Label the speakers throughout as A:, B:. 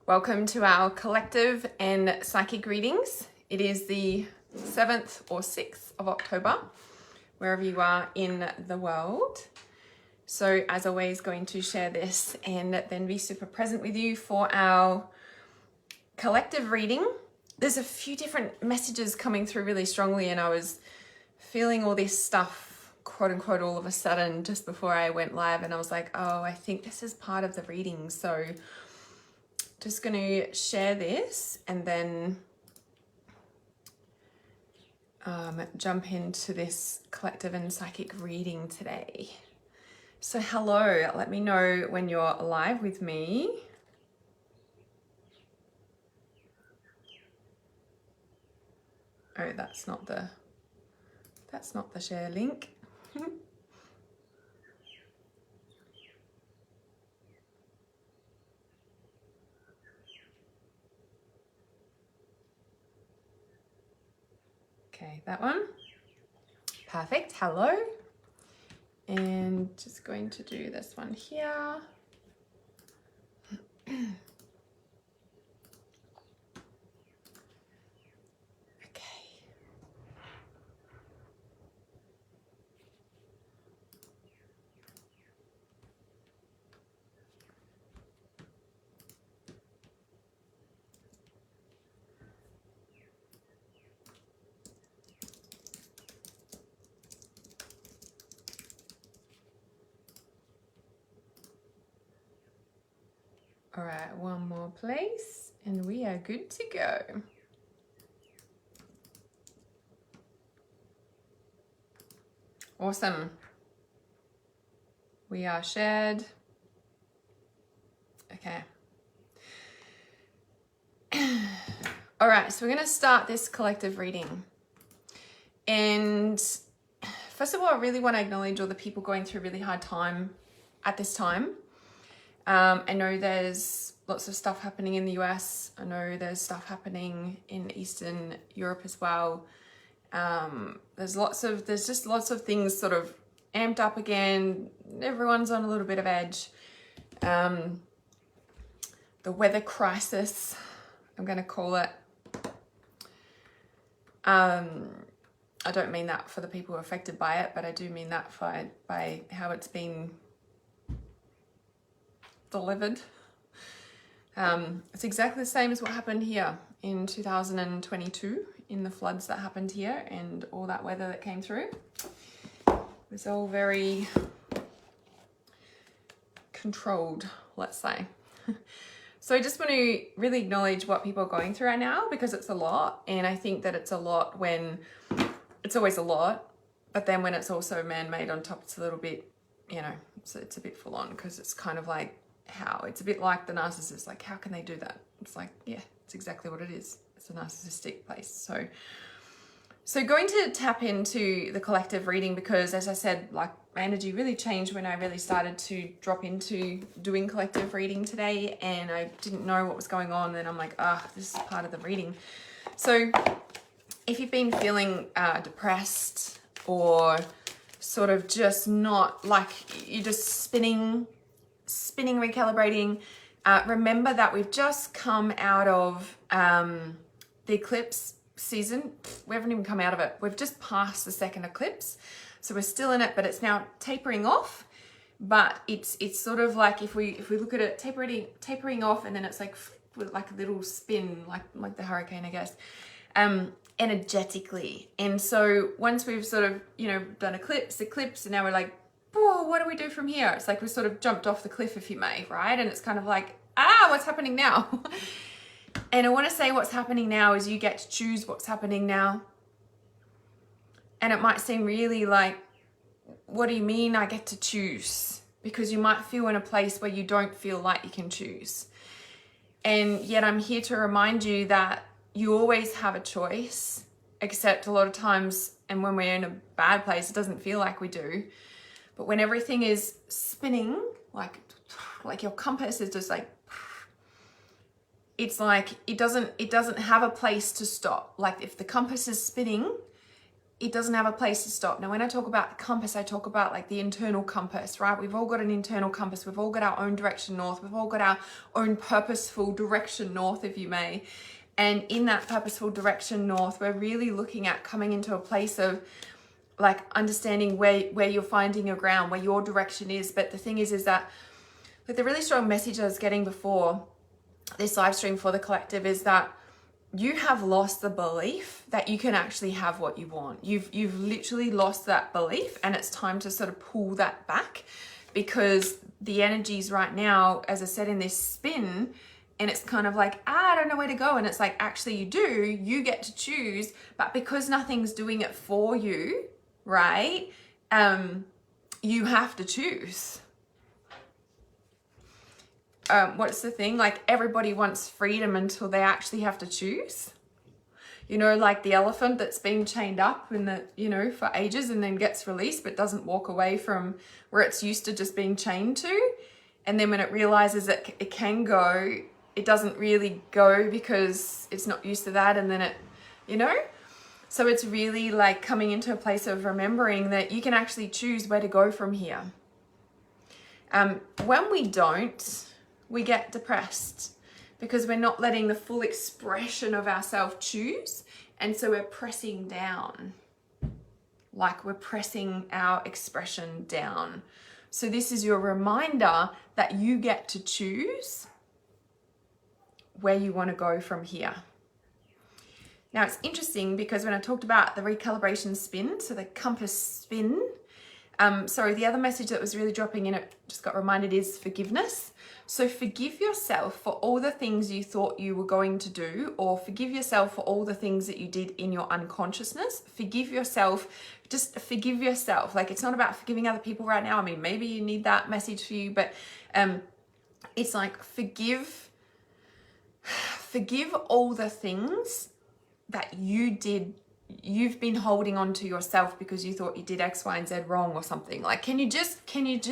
A: Welcome to our collective and psychic readings. It is the 7th or 6th of October, wherever you are in the world. So as always, going to share this and then be super present with you for our collective reading. There's a few different messages coming through really strongly, and I was feeling all this stuff, quote unquote, all of a sudden just before I went live, and I was like, oh, I think this is part of the reading. So just going to share this and then jump into this collective and psychic reading today. So hello, let me know when you're live with me. Oh, that's not the share link. Okay, that one. Perfect. Hello. And just going to do this one here. All right, one more place and we are good to go. Awesome. We are shared. Okay. All right, so we're going to start this collective reading. And first of all, I really want to acknowledge all the people going through a really hard time at this time. I know there's lots of stuff happening in the US. I know there's stuff happening in Eastern Europe as well. There's just lots of things sort of amped up again. Everyone's on a little bit of edge. The weather crisis, I'm going to call it. I don't mean that for the people who are affected by it, but I do mean that by how it's been delivered. It's exactly the same as what happened here in 2022 in the floods that happened here and all that weather that came through. It was all very controlled, let's say. So I just want to really acknowledge what people are going through right now, because it's a lot. And I think that it's a lot when it's always a lot, but then when it's also man-made on top, it's a little bit, it's a bit full on, because it's kind of like, it's a bit like the narcissist, like how can they do that? It's like, yeah, it's exactly what it is. It's a narcissistic place. So going to tap into the collective reading, because as I said, like my energy really changed when I really started to drop into doing collective reading today, and I didn't know what was going on, and I'm like, this is part of the reading. So if you've been feeling depressed or sort of just not, like you're just spinning, recalibrating, remember that we've just come out of the eclipse season. We haven't even come out of it. We've just passed the second eclipse. So we're still in it, but it's now tapering off. But it's sort of like, if we look at it, tapering off, and then it's like with like a little spin, like the hurricane, I guess, energetically. And so once we've sort of, done eclipse, and now we're like, whoa, what do we do from here? It's like we sort of jumped off the cliff, if you may, right? And it's kind of like, what's happening now? And I want to say what's happening now is you get to choose what's happening now. And it might seem really like, what do you mean I get to choose? Because you might feel in a place where you don't feel like you can choose. And yet I'm here to remind you that you always have a choice, except a lot of times, and when we're in a bad place, it doesn't feel like we do. But when everything is spinning, like your compass is just like, it's like it doesn't have a place to stop. Like if the compass is spinning, it doesn't have a place to stop. Now, when I talk about the compass, I talk about like the internal compass, right? We've all got an internal compass. We've all got our own direction north. We've all got our own purposeful direction north, if you may. And in that purposeful direction north, we're really looking at coming into a place of like understanding where you're finding your ground, where your direction is. But the thing is that like the really strong message I was getting before this live stream for the collective is that you have lost the belief that you can actually have what you want. You've literally lost that belief, and it's time to sort of pull that back, because the energies right now, as I said, in this spin, and it's kind of like, I don't know where to go. And it's like, actually you do, you get to choose, but because nothing's doing it for you, right? You have to choose. What's the thing? Like everybody wants freedom until they actually have to choose. You know, like the elephant that's been chained up in the, you know, for ages and then gets released, but doesn't walk away from where it's used to just being chained to. And then when it realizes that it can go, it doesn't really go because it's not used to that. And then it, you know, so it's really like coming into a place of remembering that you can actually choose where to go from here. When we don't, we get depressed because we're not letting the full expression of ourselves choose. And so we're pressing down, like we're pressing our expression down. So this is your reminder that you get to choose where you want to go from here. Now it's interesting because when I talked about the recalibration spin, so the compass spin, the other message that was really dropping in, it just got reminded, is forgiveness. So forgive yourself for all the things you thought you were going to do, or forgive yourself for all the things that you did in your unconsciousness. Forgive yourself, just forgive yourself. Like it's not about forgiving other people right now. I mean, maybe you need that message for you, but it's like forgive all the things that you did. You've been holding on to yourself because you thought you did X, Y, and Z wrong or something. Like, can you just forgive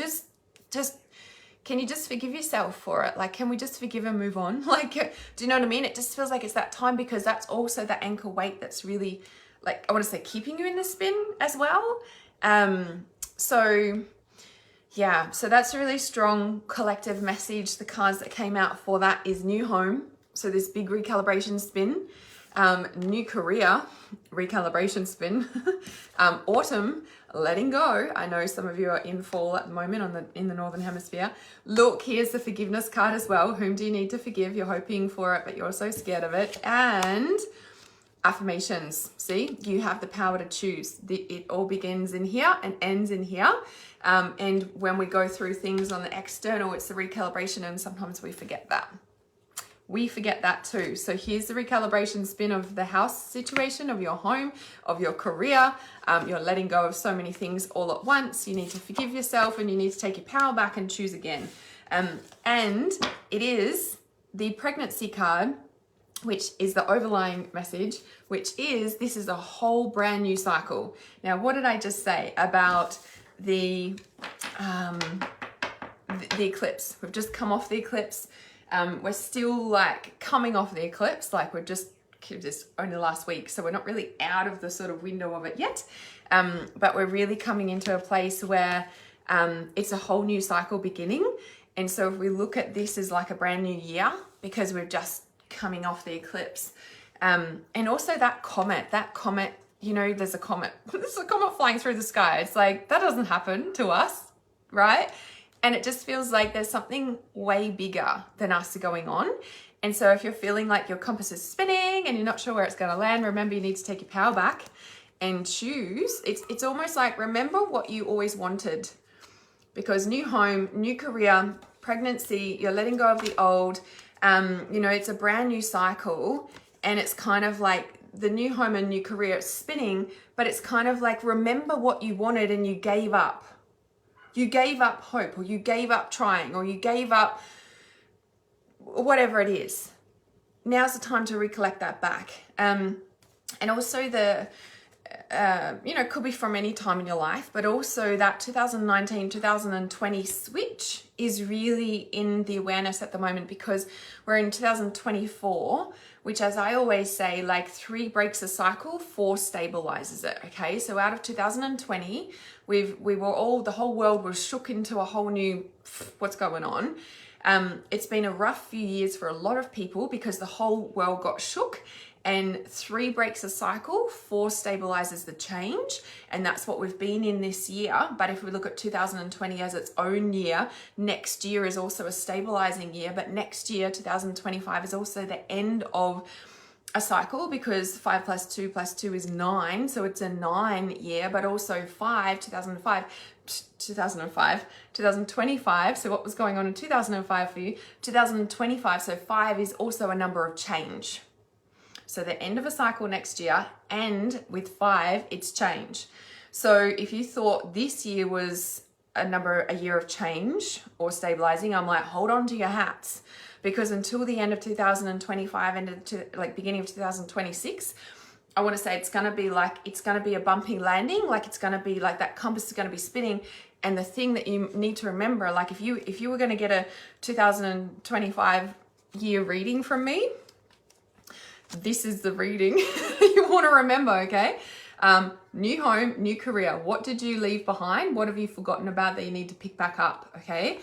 A: yourself for it? Like, can we just forgive and move on? Like, do you know what I mean? It just feels like it's that time, because that's also the anchor weight that's really, like, I want to say keeping you in the spin as well. So that's a really strong collective message. The cards that came out for that is new home. So this big recalibration spin, new career, recalibration spin, autumn, letting go. I know some of you are in fall at the moment in the Northern Hemisphere. Look, here's the forgiveness card as well. Whom do you need to forgive? You're hoping for it, but you're so scared of it. And affirmations. See, you have the power to choose. It all begins in here and ends in here. And when we go through things on the external, it's the recalibration, and sometimes we forget that. We forget that too. So here's the recalibration spin of the house situation, of your home, of your career. You're letting go of so many things all at once. You need to forgive yourself, and you need to take your power back and choose again. And it is the pregnancy card, which is the overlying message, which is, this is a whole brand new cycle. Now, what did I just say about the eclipse? We've just come off the eclipse. We're still like coming off the eclipse, like we're just only last week, so we're not really out of the sort of window of it yet, but we're really coming into a place where it's a whole new cycle beginning. And so if we look at this as like a brand new year, because we're just coming off the eclipse, and also that comet, you know, there's a comet flying through the sky. It's like, that doesn't happen to us, right? And it just feels like there's something way bigger than us going on. And so if you're feeling like your compass is spinning and you're not sure where it's going to land, remember you need to take your power back and choose. It's almost like, remember what you always wanted, because new home, new career, pregnancy, you're letting go of the old. You know, it's a brand new cycle, and it's kind of like the new home and new career, it's spinning, but it's kind of like, remember what you wanted and you gave up. You gave up hope, or you gave up trying, or you gave up whatever it is. Now's the time to recollect that back. And also you know, could be from any time in your life, but also that 2019, 2020 switch is really in the awareness at the moment, because we're in 2024, which, as I always say, like 3 breaks a cycle, 4 stabilizes it. Okay. So out of 2020, we were all, the whole world was shook into a whole new, what's going on. It's been a rough few years for a lot of people because the whole world got shook. And 3 breaks a cycle, 4 stabilizes the change. And that's what we've been in this year. But if we look at 2020 as its own year, next year is also a stabilizing year. But next year, 2025, is also the end of a cycle, because 5 plus 2 plus 2 is 9. So it's a 9 year, but also 2025. So what was going on in 2005 for you? 2025. So 5 is also a number of change. So the end of a cycle next year, and with 5, it's change. So if you thought this year was a year of change or stabilizing, I'm like, hold on to your hats, because until the end of 2025 and to like beginning of 2026, I want to say it's going to be a bumpy landing. Like it's going to be like that compass is going to be spinning. And the thing that you need to remember, like if you were going to get a 2025 year reading from me, this is the reading you want to remember, okay? New home, new career. What did you leave behind? What have you forgotten about that you need to pick back up, okay?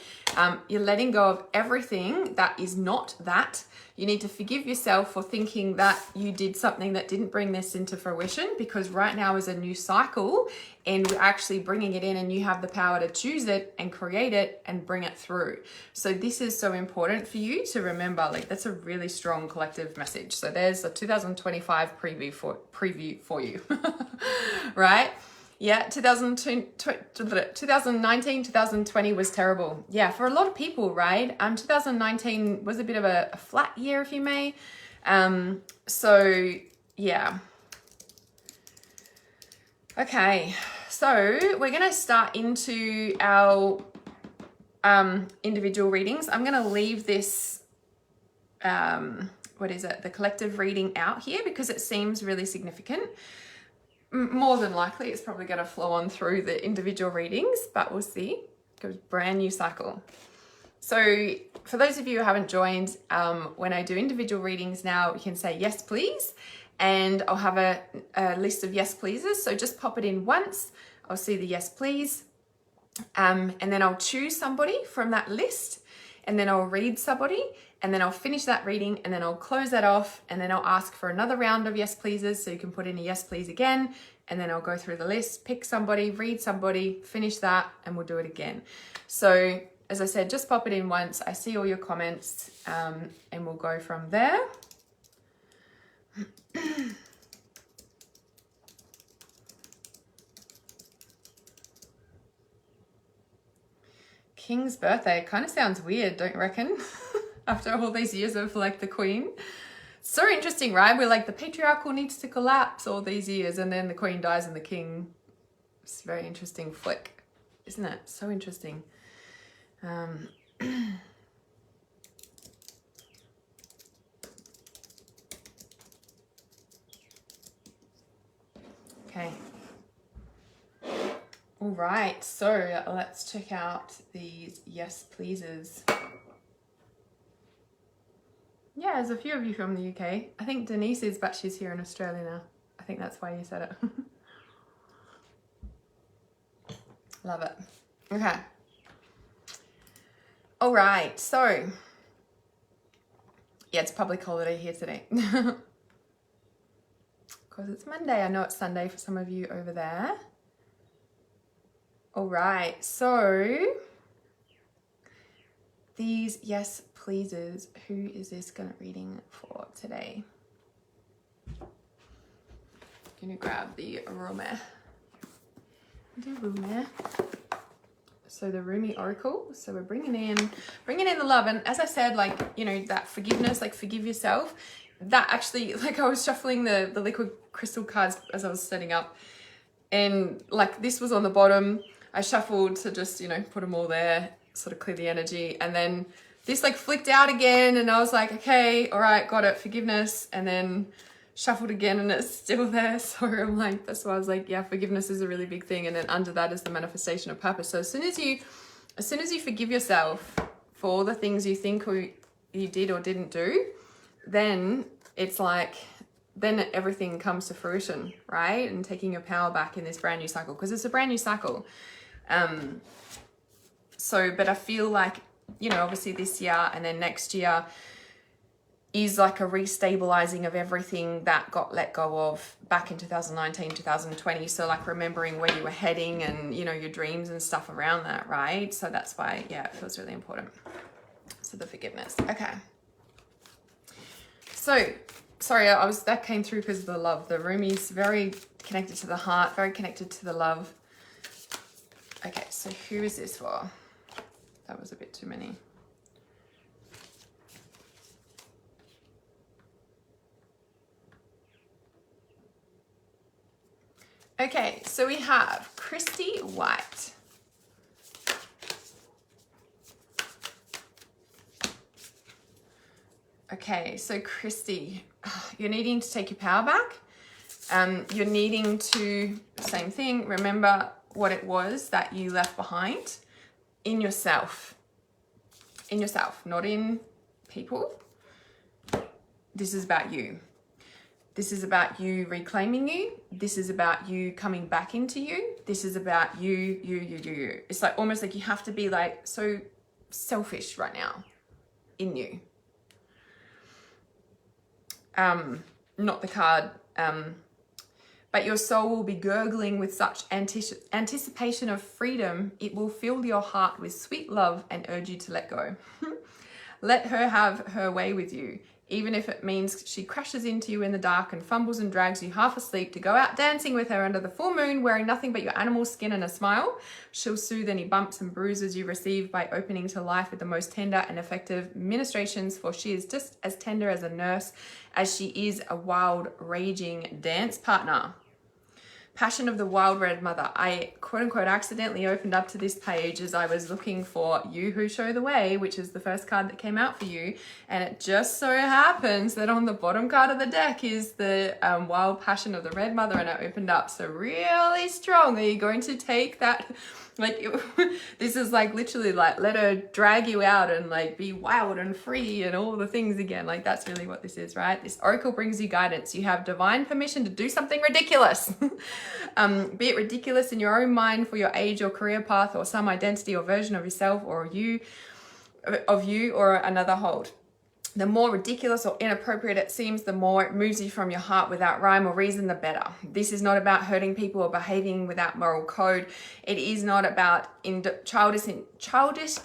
A: You're letting go of everything that is not that. You need to forgive yourself for thinking that you did something that didn't bring this into fruition, because right now is a new cycle and we're actually bringing it in, and you have the power to choose it and create it and bring it through. So this is so important for you to remember. Like that's a really strong collective message. So there's a 2025 preview for you, right? Yeah, 2019, 2020 was terrible. Yeah, for a lot of people, right? 2019 was a bit of a flat year, if you may. So, yeah. Okay, so we're going to start into our individual readings. I'm going to leave this, the collective reading out here because it seems really significant. More than likely, it's probably going to flow on through the individual readings, but we'll see. It goes brand new cycle. So for those of you who haven't joined, when I do individual readings now, you can say yes, please. And I'll have a list of yes, pleases. So just pop it in once. I'll see the yes, please. And then I'll choose somebody from that list. And then I'll read somebody. And then I'll finish that reading, and then I'll close that off, and then I'll ask for another round of yes pleases, so you can put in a yes please again, and then I'll go through the list, pick somebody, read somebody, finish that, and we'll do it again. So as I said, just pop it in once. I see all your comments, and we'll go from there. King's birthday kind of sounds weird, don't you reckon? After all these years of like the Queen. So interesting, right? We're like the patriarchal needs to collapse all these years, and then the Queen dies and the King. It's a very interesting flick, isn't it? So interesting. Okay. All right, so let's check out these yes pleases. Yeah, there's a few of you from the UK. I think Denise is, but she's here in Australia now. I think that's why you said it. Love it. Okay. All right, so yeah, it's public holiday here today. Because it's Monday. I know it's Sunday for some of you over there. All right, so these yes pleases, who is this gonna reading for today? Gonna grab the aroma. So the Rumi Oracle. So we're bringing in the love, and as I said, like, you know, that forgiveness, like forgive yourself. That actually, like, I was shuffling the liquid crystal cards as I was setting up, and like this was on the bottom. I shuffled to just, you know, put them all there, sort of clear the energy, and then this like flicked out again, and I was like, okay, all right, got it, forgiveness, and then shuffled again and it's still there. So I'm like, that's why I was like, yeah, forgiveness is a really big thing. And then under that is the manifestation of purpose. So as soon as you forgive yourself for all the things you think you did or didn't do, then it's like, then everything comes to fruition, right? And taking your power back in this brand new cycle, because it's a brand new cycle. But I feel like, obviously this year and then next year is like a restabilizing of everything that got let go of back in 2019, 2020. So like remembering where you were heading and, your dreams and stuff around that, right? So that's why, yeah, it feels really important. So the forgiveness. Okay. So, sorry, that came through because of the love. The Rumi's very connected to the heart, very connected to the love. Okay, so who is this for? That was a bit too many. Okay, so we have Christy White. Okay, so Christy, you're needing to take your power back. You're needing to, same thing, remember what it was that you left behind in yourself. In yourself, not in people. This is about you. This is about you reclaiming you. This is about you coming back into you. This is about you. It's like almost like you have to be like so selfish right now in you. Not the card, but your soul will be gurgling with such anticipation of freedom, it will fill your heart with sweet love and urge you to let go. Let her have her way with you, even if it means she crashes into you in the dark and fumbles and drags you half asleep to go out dancing with her under the full moon, wearing nothing but your animal skin and a smile. She'll soothe any bumps and bruises you receive by opening to life with the most tender and effective ministrations, for she is just as tender as a nurse as she is a wild, raging dance partner. Passion of the Wild Red Mother. I quote unquote accidentally opened up to this page as I was looking for You Who Show the Way, which is the first card that came out for you. And it just so happens that on the bottom card of the deck is the Wild Passion of the Red Mother, and I opened up. So really strong. Are you going to take that? This is like literally like let her drag you out and like be wild and free and all the things again. Like that's really what this is, right? This oracle brings you guidance. You have divine permission to do something ridiculous. Be it ridiculous in your own mind for your age or career path or some identity or version of yourself or you or another hold. The more ridiculous or inappropriate it seems, the more it moves you from your heart without rhyme or reason, the better. This is not about hurting people or behaving without moral code. It is not about childish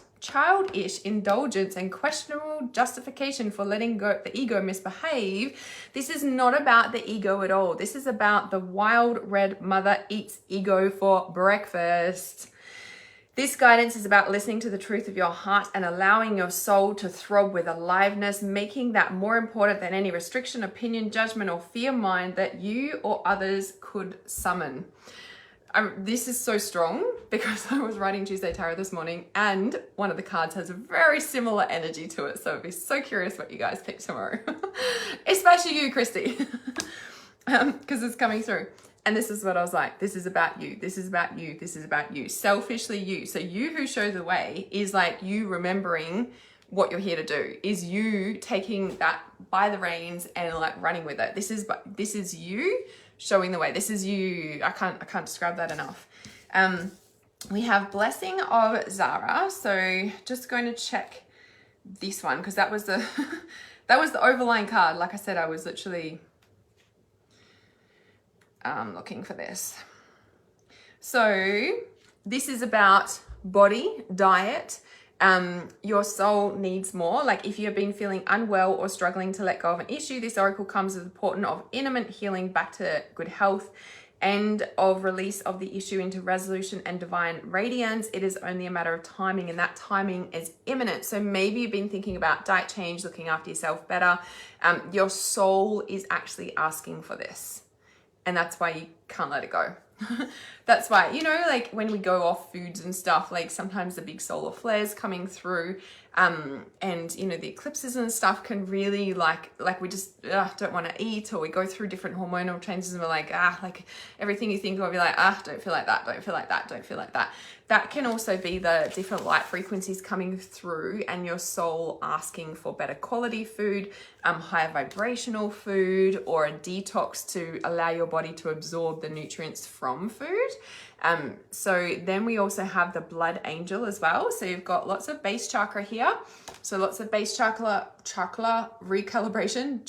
A: indulgence and questionable justification for letting go the ego misbehave. This is not about the ego at all. This is about the wild red mother eats ego for breakfast. This guidance is about listening to the truth of your heart and allowing your soul to throb with aliveness, making that more important than any restriction, opinion, judgment, or fear mind that you or others could summon. This is so strong because I was writing Tuesday Tarot this morning and one of the cards has a very similar energy to it. So I'd be so curious what you guys pick tomorrow, especially you, Christy, because it's coming through. And this is what I was like, this is about you, this is about you, this is about you, selfishly you. So You Who Show the Way is like you remembering what you're here to do, is you taking that by the reins and like running with it. This is you showing the way. This is you. I can't describe that enough. We have Blessing of Zara. So just going to check this one because that was the that was the overlying card. Like I said, I was literally looking for this. So this is about body, diet. Your soul needs more. Like if you've been feeling unwell or struggling to let go of an issue, this oracle comes as a portent of intimate healing back to good health and of release of the issue into resolution and divine radiance. It is only a matter of timing, and that timing is imminent. So maybe you've been thinking about diet change, looking after yourself better. Your soul is actually asking for this. And that's why you can't let it go. That's why, like when we go off foods and stuff, like sometimes the big solar flares coming through, And you know, the eclipses and stuff can really like we just don't want to eat, or we go through different hormonal changes and we're like, like everything you think of, you're like, don't feel like that, don't feel like that, don't feel like that. That can also be the different light frequencies coming through and your soul asking for better quality food, higher vibrational food, or a detox to allow your body to absorb the nutrients from food. So then we also have the blood angel as well. So you've got lots of base chakra here. So lots of base chakra, recalibration.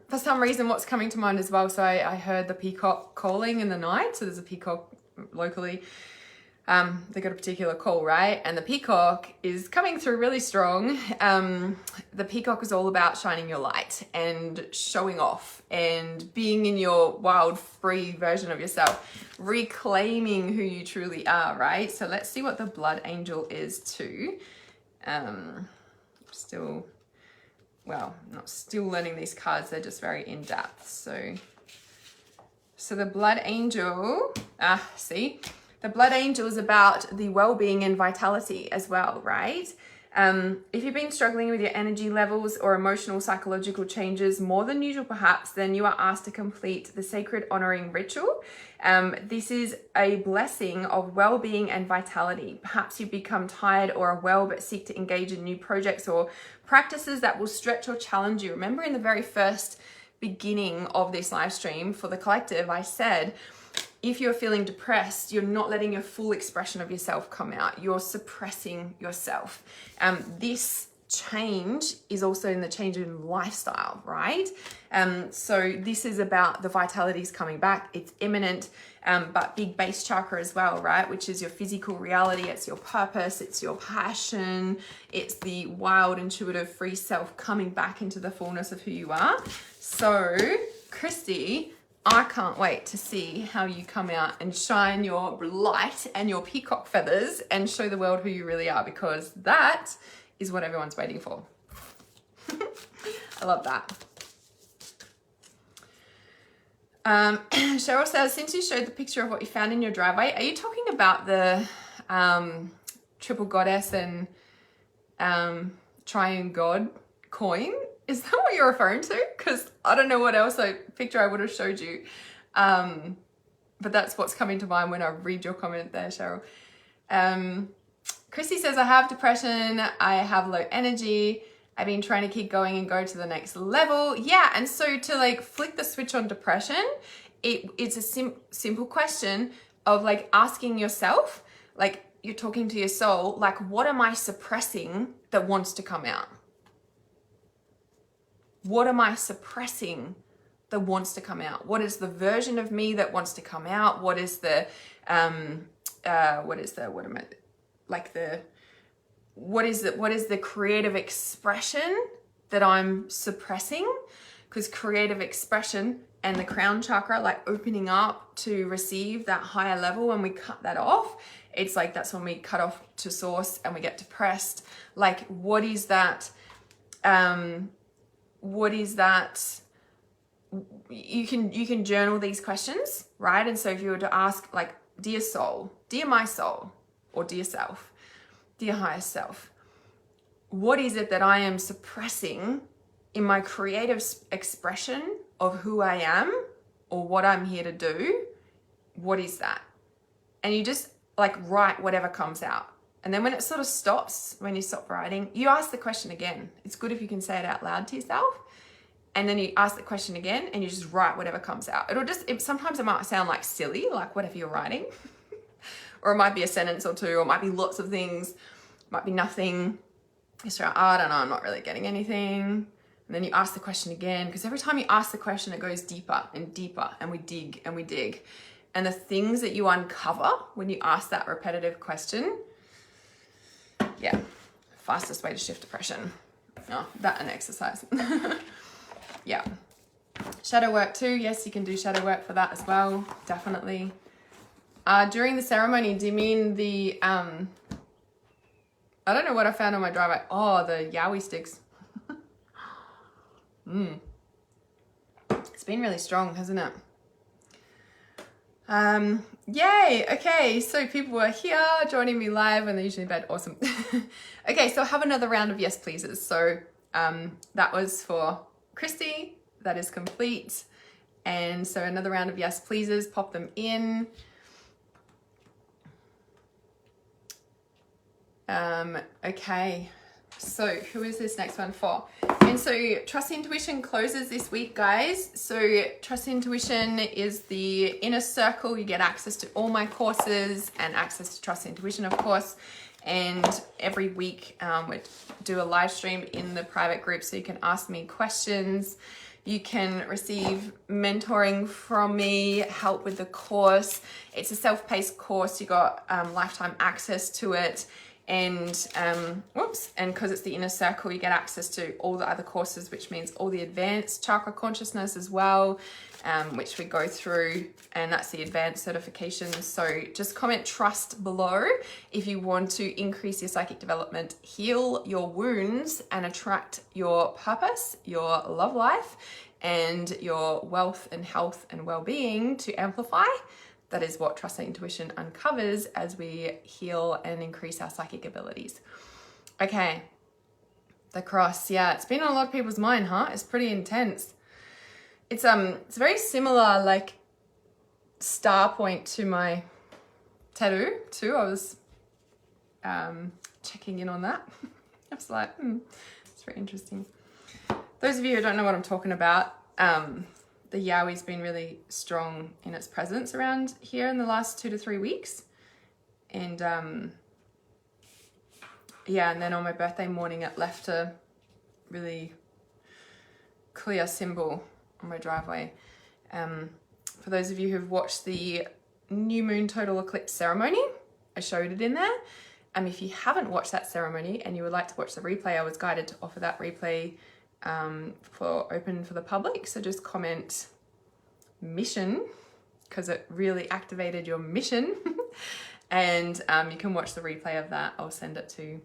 A: For some reason, what's coming to mind as well. So I heard the peacock calling in the night. So there's a peacock locally. They got a particular call, right? And the peacock is coming through really strong. The peacock is all about shining your light and showing off and being in your wild, free version of yourself, reclaiming who you truly are, right? So let's see what the blood angel is too. Not still learning these cards. They're just very in depth. So the blood angel, the blood angel is about the well-being and vitality as well, right? If you've been struggling with your energy levels or emotional, psychological changes more than usual, perhaps, then you are asked to complete the sacred honoring ritual. This is a blessing of well-being and vitality. Perhaps you've become tired or unwell, but seek to engage in new projects or practices that will stretch or challenge you. Remember, in the very first beginning of this live stream for the collective, I said, if you're feeling depressed, you're not letting your full expression of yourself come out. You're suppressing yourself. This change is also in the change in lifestyle, right? So this is about the vitality's coming back. It's imminent, but big base chakra as well, right? Which is your physical reality. It's your purpose. It's your passion. It's the wild, intuitive, free self coming back into the fullness of who you are. So, Christy, I can't wait to see how you come out and shine your light and your peacock feathers and show the world who you really are, because that is what everyone's waiting for. I love that. Cheryl says, since you showed the picture of what you found in your driveway, are you talking about the triple goddess and triune god coin? Is that what you're referring to? Because I don't know what else picture I would have showed you. But that's what's coming to mind when I read your comment there, Cheryl. Christy says, I have depression. I have low energy. I've been trying to keep going and go to the next level. Yeah, and so to like flick the switch on depression, it's a simple question of like asking yourself, like you're talking to your soul, like what am I suppressing that wants to come out? What am I suppressing that wants to come out? What is the version of me that wants to come out? What is the creative expression that I'm suppressing? Because creative expression and the crown chakra, like opening up to receive that higher level, when we cut that off, it's like that's when we cut off to source and we get depressed. Like what is that? You can journal these questions, right? And so if you were to ask like, dear soul, dear my soul, or dear self, dear higher self, what is it that I am suppressing in my creative expression of who I am or what I'm here to do? What is that? And you just like write whatever comes out. And then when it sort of stops, when you stop writing, you ask the question again. It's good if you can say it out loud to yourself. And then you ask the question again and you just write whatever comes out. Sometimes it might sound like silly, like whatever you're writing. Or it might be a sentence or two, or it might be lots of things. It might be nothing. You start, I don't know, I'm not really getting anything. And then you ask the question again, because every time you ask the question, it goes deeper and deeper, and we dig and we dig. And the things that you uncover when you ask that repetitive question, yeah, fastest way to shift depression. Oh, that and exercise. Yeah. Shadow work too. Yes, you can do shadow work for that as well. Definitely. During the ceremony, do you mean the, I don't know what I found on my driveway. Oh, the yowie sticks. It's been really strong, hasn't it? Yay. Okay. So people are here joining me live when they're usually in bed. Awesome. Okay. So I have another round of yes pleases. So, that was for Christy. That is complete. And so another round of yes pleases, pop them in. Okay. So who is this next one for? And so Trust Intuition closes this week, guys. So Trust Intuition is the inner circle. You get access to all my courses and access to Trust Intuition, of course. And every week we do a live stream in the private group, so you can ask me questions. You can receive mentoring from me, help with the course. It's a self-paced course. You got lifetime access to it. And and because it's the inner circle, you get access to all the other courses, which means all the advanced chakra consciousness as well, which we go through, and that's the advanced certification. So just comment trust below if you want to increase your psychic development, heal your wounds, and attract your purpose, your love life, and your wealth and health and well-being to amplify. That is what Trust Intuition uncovers as we heal and increase our psychic abilities. Okay, the cross. Yeah, it's been on a lot of people's mind, huh? It's pretty intense. It's very similar, like, star point to my tattoo too. I was checking in on that. I was like, it's very interesting. Those of you who don't know what I'm talking about, the Yowi's been really strong in its presence around here in the last 2 to 3 weeks. And yeah, and then on my birthday morning, it left a really clear symbol on my driveway. For those of you who've watched the new moon total eclipse ceremony, I showed it in there. If you haven't watched that ceremony and you would like to watch the replay, I was guided to offer that replay open for the public. So just comment mission, because it really activated your mission. And you can watch the replay of that. I'll send it to.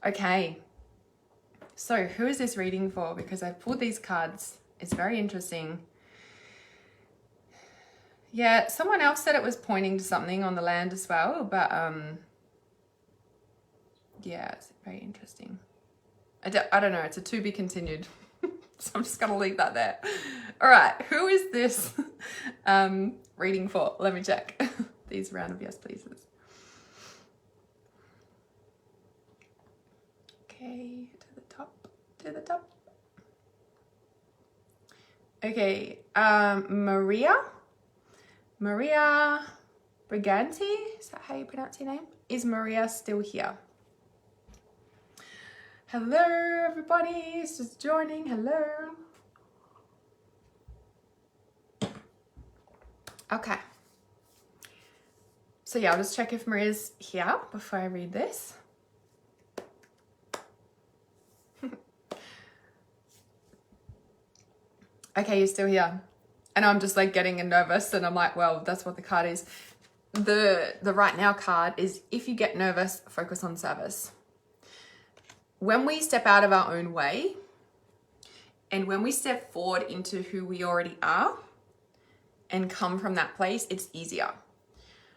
A: Okay, so who is this reading for? Because I've pulled these cards. It's very interesting. Yeah, someone else said it was pointing to something on the land as well, but yeah, it's very interesting. I don't know, it's a to be continued. So I'm just gonna leave that there. All right, who is this reading for? Let me check. These round of yes pleases. Okay, to the top, to the top. Okay, Maria Briganti, is that how you pronounce your name? Is Maria still here? Hello, everybody, it's just joining. Hello. Okay. So yeah, I'll just check if Maria's here before I read this. Okay, you're still here. And I'm just like getting nervous, and I'm like, well, that's what the card is. The right now card is, if you get nervous, focus on service. When we step out of our own way and when we step forward into who we already are and come from that place, it's easier.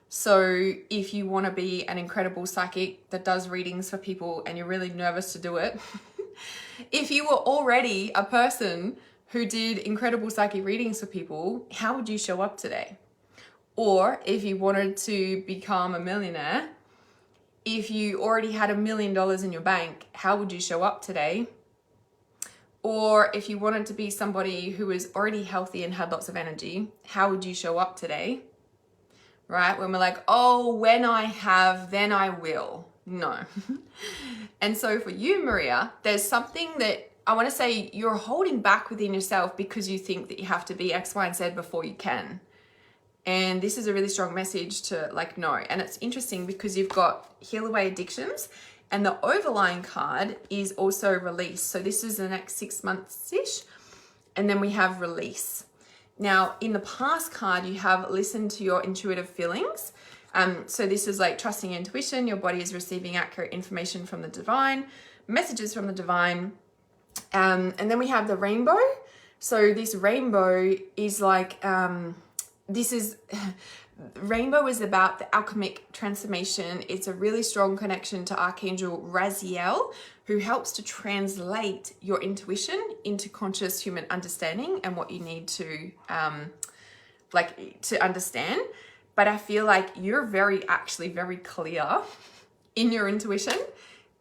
A: So if you want to be an incredible psychic that does readings for people and you're really nervous to do it, if you were already a person who did incredible psychic readings for people, how would you show up today? Or if you wanted to become a millionaire, if you already had $1 million in your bank, how would you show up today? Or if you wanted to be somebody who was already healthy and had lots of energy, how would you show up today? Right? When we're like, oh, when I have, then I will. No. And so for you, Maria, there's something that I want to say you're holding back within yourself because you think that you have to be X, Y, and Z before you can. And this is a really strong message to like, no. And it's interesting because you've got heal away addictions, and the overlying card is also release. So this is the next 6 months-ish. And then we have release. Now, in the past card, you have listened to your intuitive feelings. So this is like trusting your intuition. Your body is receiving accurate information from the divine, messages from the divine. And then we have the rainbow. So this rainbow is like, this is, Rainbow is about the alchemic transformation. It's a really strong connection to Archangel Raziel, who helps to translate your intuition into conscious human understanding and what you need to, to understand. But I feel like you're actually very clear in your intuition.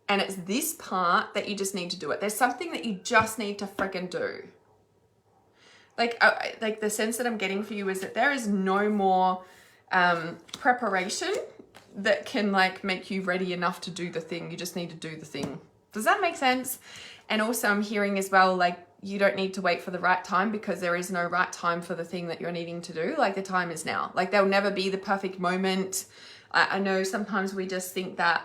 A: And it's this part that you just need to do it. There's something that you just need to freaking do. Like the sense that I'm getting for you is that there is no more preparation that can like make you ready enough to do the thing. You just need to do the thing. Does that make sense? And also I'm hearing as well, like, you don't need to wait for the right time, because there is no right time for the thing that you're needing to do. Like, the time is now. Like, there'll never be the perfect moment. I know sometimes we just think that,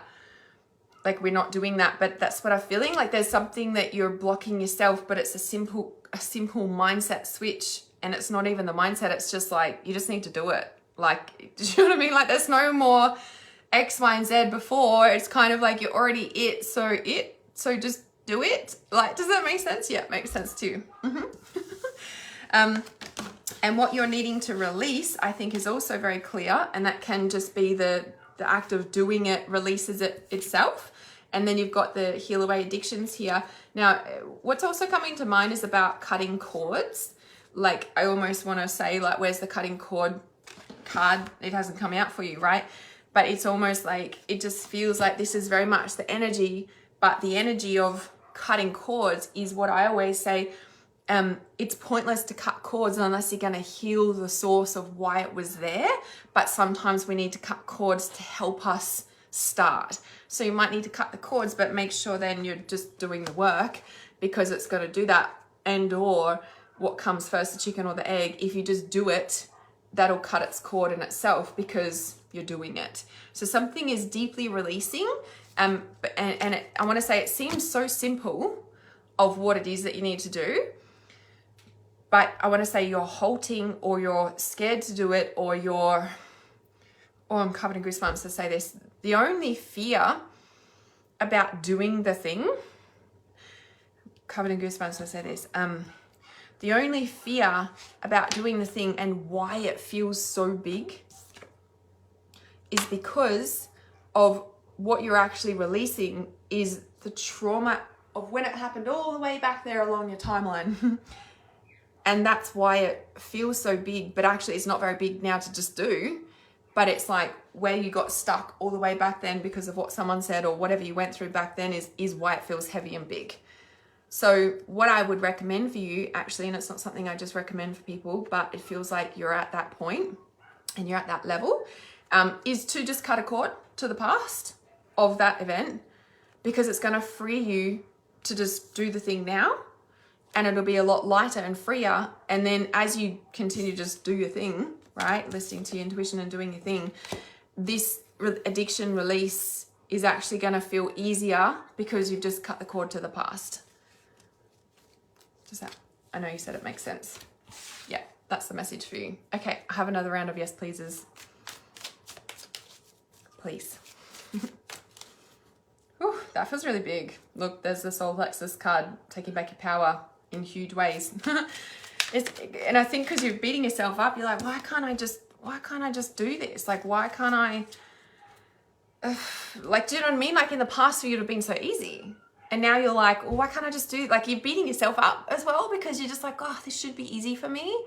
A: like, we're not doing that, but that's what I'm feeling. Like, there's something that you're blocking yourself, but it's a simple mindset switch. And it's not even the mindset. It's just like, you just need to do it. Like, do you know what I mean? Like, there's no more X, Y, and Z before. It's kind of like you're already it. So just do it. Like, does that make sense? Yeah, it makes sense too. And what you're needing to release, I think, is also very clear. And that can just be the act of doing it releases it itself. And then you've got the heal away addictions here. Now, what's also coming to mind is about cutting cords. Like, I almost want to say, like, where's the cutting cord card? It hasn't come out for you, right? But it's almost like, it just feels like this is very much the energy, but the energy of cutting cords is what I always say. It's pointless to cut cords unless you're going to heal the source of why it was there. But sometimes we need to cut cords to help us start. So you might need to cut the cords, but make sure then you're just doing the work, because it's going to do that. And or what comes first, the chicken or the egg? If you just do it, that'll cut its cord in itself, because you're doing it. So something is deeply releasing. I want to say it seems so simple of what it is that you need to do. But I want to say you're halting, or you're scared to do it, or I'm covered in goosebumps to say this. The only fear about doing the thing, covered in goosebumps to say this, the only fear about doing the thing and why it feels so big is because of what you're actually releasing is the trauma of when it happened all the way back there along your timeline. And that's why it feels so big, but actually it's not very big now to just do. But it's like where you got stuck all the way back then because of what someone said or whatever you went through back then is why it feels heavy and big. So what I would recommend for you, actually, and it's not something I just recommend for people, but it feels like you're at that point and you're at that level, is to just cut a cord to the past of that event, because it's going to free you to just do the thing now, and it'll be a lot lighter and freer. And then as you continue to just do your thing, right, listening to your intuition and doing your thing, this addiction release is actually going to feel easier because you've just cut the cord to the past. Does that, I know you said it makes sense. Yeah, that's the message for you. Okay, I have another round of yes pleases. Please. Whew, that feels really big. Look, there's the solar plexus card, taking back your power in huge ways. And I think because you're beating yourself up, you're like, why can't I just do this? Like, why can't I, like, do you know what I mean? Like, in the past for you, it would have been so easy. And now you're like, well, why can't I just do, like, you're beating yourself up as well, because you're just like, oh, this should be easy for me.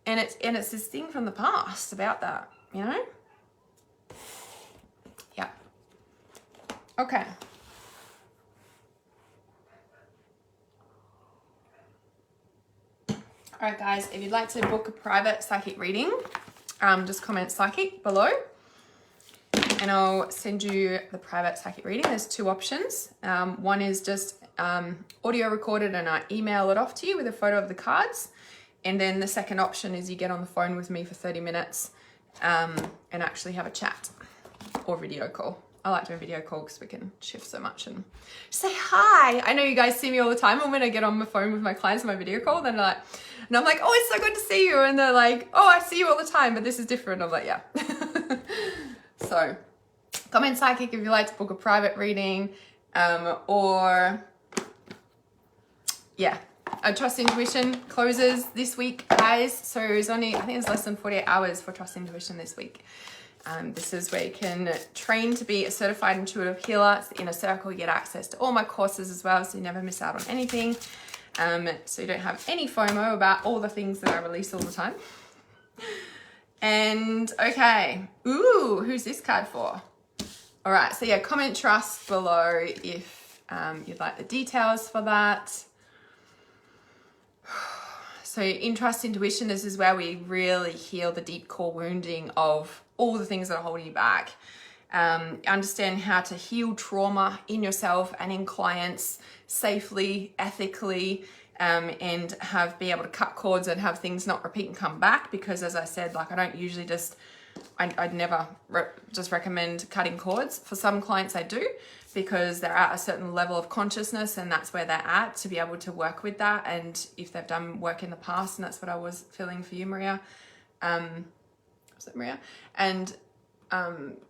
A: And it's this thing from the past about that, you know? Yeah. Okay. All right, guys, if you'd like to book a private psychic reading, just comment psychic below and I'll send you the private psychic reading. There's two options. One is just audio recorded and I email it off to you with a photo of the cards. And then the second option is you get on the phone with me for 30 minutes and actually have a chat or video call. I like doing video call because we can shift so much and say hi. I know you guys see me all the time, and when I get on the phone with my clients on my video call, then I'm like, oh, it's so good to see you. And they're like, oh, I see you all the time, but this is different. I'm like, yeah. So comment psychic if you'd like to book a private reading, or yeah, Trust Intuition closes this week, guys. So it's only, I think it's less than 48 hours for Trust Intuition this week. This is where you can train to be a certified intuitive healer. It's the inner circle. You get access to all my courses as well, so you never miss out on anything. So you don't have any FOMO about all the things that I release all the time. And okay, ooh, who's this card for? All right, so yeah, comment trust below if you'd like the details for that. So in Trust Intuition, this is where we really heal the deep core wounding of all the things that are holding you back. Understand how to heal trauma in yourself and in clients safely, ethically, and be able to cut cords and have things not repeat and come back. Because as I said, like I don't usually I'd never just recommend cutting cords. For some clients I do, because they're at a certain level of consciousness and that's where they're at, to be able to work with that. And if they've done work in the past, and that's what I was feeling for you, Maria. Was it Maria? And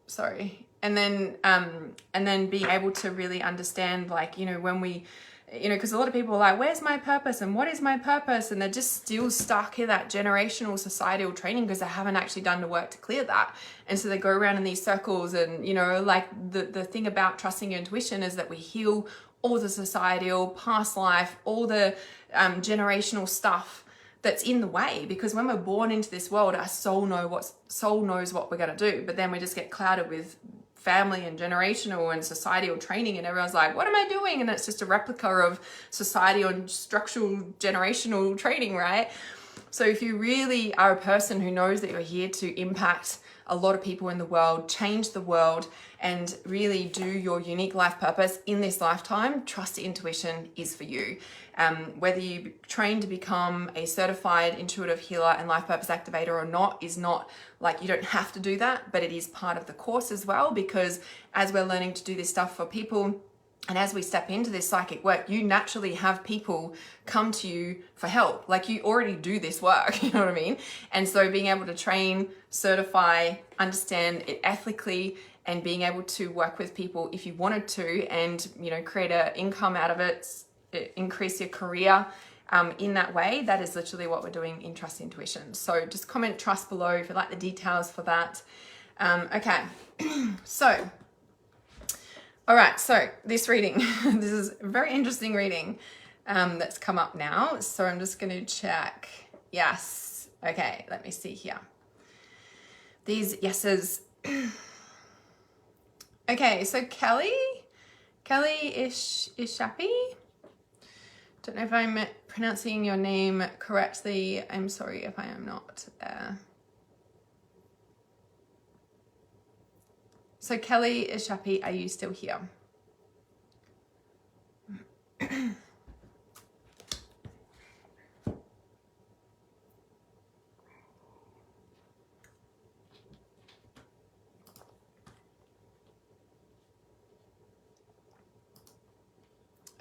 A: sorry. And then being able to really understand, like, you know, when we, you know, because a lot of people are like, where's my purpose and what is my purpose? And they're just still stuck in that generational societal training because they haven't actually done the work to clear that. And so they go around in these circles. And, you know, like the thing about trusting your intuition is that we heal all the societal, past life, all the generational stuff that's in the way. Because when we're born into this world, our soul knows what we're going to do. But then we just get clouded with family and generational and societal training, and everyone's like, what am I doing? And it's just a replica of societal and structural generational training, right? So if you really are a person who knows that you're here to impact a lot of people in the world, change the world, and really do your unique life purpose in this lifetime, Trust Intuition is for you. Whether you train to become a certified intuitive healer and life purpose activator or not is not like, you don't have to do that, but it is part of the course as well, because as we're learning to do this stuff for people, and as we step into this psychic work, you naturally have people come to you for help. Like, you already do this work, you know what I mean? And so being able to train, certify, understand it ethically, and being able to work with people if you wanted to, and, you know, create an income out of it, increase your career in that way, that is literally what we're doing in Trust Intuition. So just comment trust below if you'd like the details for that. Okay, so all right, so this reading, this is a very interesting reading that's come up now. So I'm just going to check. Yes. Okay, let me see here. These yeses. Okay, so Kelly Ishapi. Don't know if I'm pronouncing your name correctly. I'm sorry if I am not. So Kelly Ishapi, are you still here?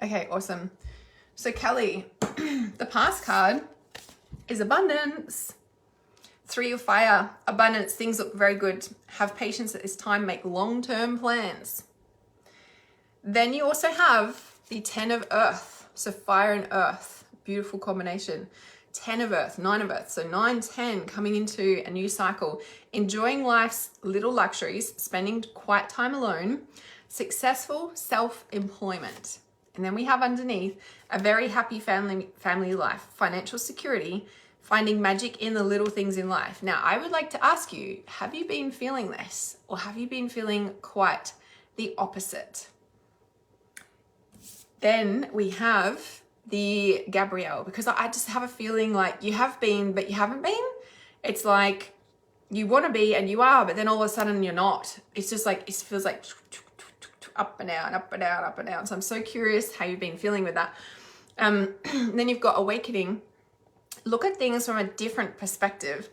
A: Okay, awesome. So Kelly, the past card is abundance. 3 of fire, abundance, things look very good. Have patience at this time, make long-term plans. Then you also have the 10 of earth. So fire and earth, beautiful combination. 10 of earth, 9 of earth. So 9, 10 coming into a new cycle. Enjoying life's little luxuries, spending quiet time alone, successful self-employment. And then we have underneath a very happy family life, financial security, finding magic in the little things in life. Now, I would like to ask you, have you been feeling this, or have you been feeling quite the opposite? Then we have the Gabrielle, because I just have a feeling like you have been, but you haven't been. It's like you want to be and you are, but then all of a sudden you're not. It's just like, it feels like up and down, up and down, up and down. So I'm so curious how you've been feeling with that. Then you've got awakening. Look at things from a different perspective,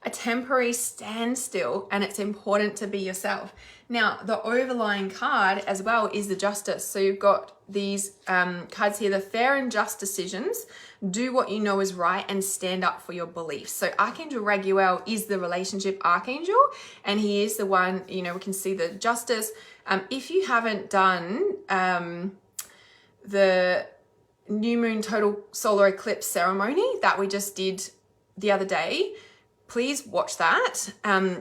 A: a temporary standstill, and it's important to be yourself. Now, the overlying card as well is the justice. So you've got these cards here, the fair and just decisions, do what you know is right, and stand up for your beliefs. So Archangel Raguel is the relationship archangel, and he is the one, you know, we can see the justice. If you haven't done the new moon total solar eclipse ceremony that we just did the other day, please watch that,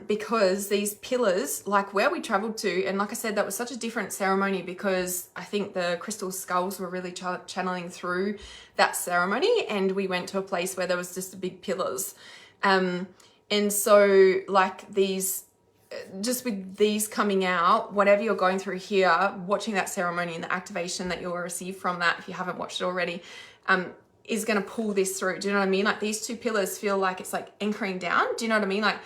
A: because these pillars, like where we traveled to, and like I said, that was such a different ceremony because I think the crystal skulls were really channeling through that ceremony, and we went to a place where there was just big pillars. And so like these, just with these coming out, whatever you're going through here, watching that ceremony and the activation that you'll receive from that, if you haven't watched it already, is going to pull this through. Do you know what I mean? Like these two pillars feel like it's like anchoring down. Do you know what I mean? Like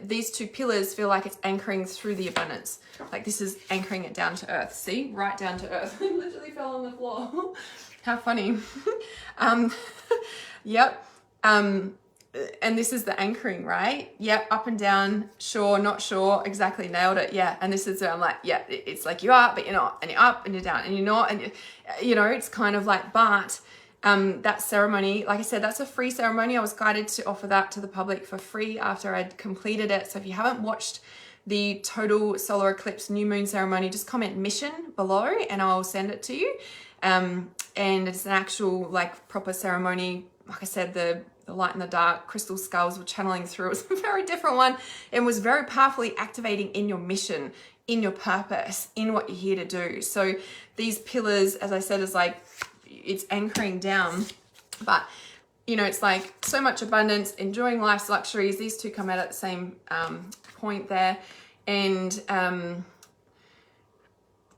A: these two pillars feel like it's anchoring through the abundance. Like this is anchoring it down to earth. See? Right down to earth. I literally fell on the floor. How funny. Yep. And this is the anchoring, right? Yep. Up and down. Sure, not sure. Exactly. Nailed it. Yeah. And this is where I'm like, yeah, it's like you are, but you're not. And you're up and you're down and you're not. And you know, it's kind of like, but that ceremony, like I said, that's a free ceremony. I was guided to offer that to the public for free after I'd completed it. So if you haven't watched the total solar eclipse new moon ceremony, just comment mission below and I'll send it to you. And it's an actual like proper ceremony. Like I said, the light and the dark crystal skulls were channeling through. It was a very different one and was very powerfully activating in your mission, in your purpose, in what you're here to do. So these pillars, as I said, is like, it's anchoring down, but you know, it's like so much abundance, enjoying life's luxuries. These two come out at the same point there. And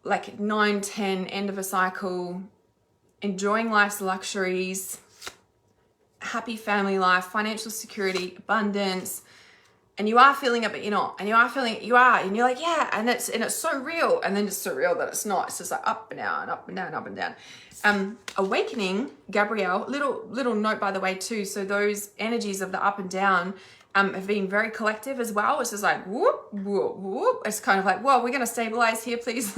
A: like 9, 10, end of a cycle, enjoying life's luxuries, happy family life, financial security, abundance. And you are feeling it, but you're not. And you are feeling it, you are. And you're like, yeah, and it's so real. And then it's so real that it's not. It's just like up and down, up and down, up and down. Awakening, Gabrielle, little note by the way too. So those energies of the up and down have been very collective as well. It's just like whoop, whoop, whoop. It's kind of like, well, we're going to stabilize here, please.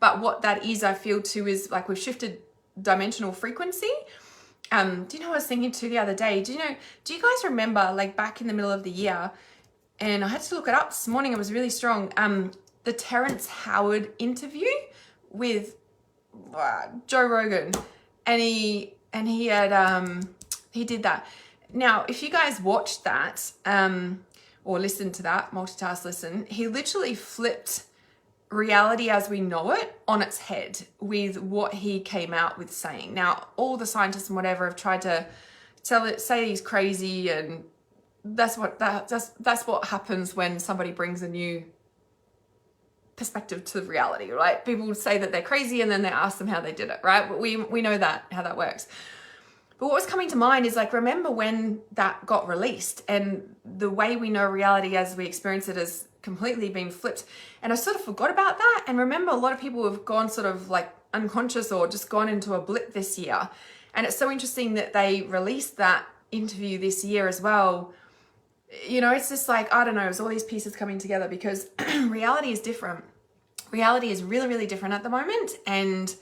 A: But what that is, I feel too, is like we've shifted dimensional frequency. Do you know what I was thinking too the other day? Do you guys remember like back in the middle of the year, and I had to look it up this morning, it was really strong, the Terrence Howard interview with Joe Rogan, and he did that. Now, if you guys watched that, or listened to that, multitask listen, he literally flipped reality as we know it on its head with what he came out with saying. Now, all the scientists and whatever have tried to say he's crazy, and that's what happens when somebody brings a new perspective to reality, right? People say that they're crazy and then they ask them how they did it, right? But we know that, how that works. But what was coming to mind is like, remember when that got released and the way we know reality as we experience it has completely been flipped. And I sort of forgot about that. And remember, a lot of people have gone sort of like unconscious or just gone into a blip this year. And it's so interesting that they released that interview this year as well. You know, it's just like, I don't know, it's all these pieces coming together because reality is different. Reality is really, really different at the moment. And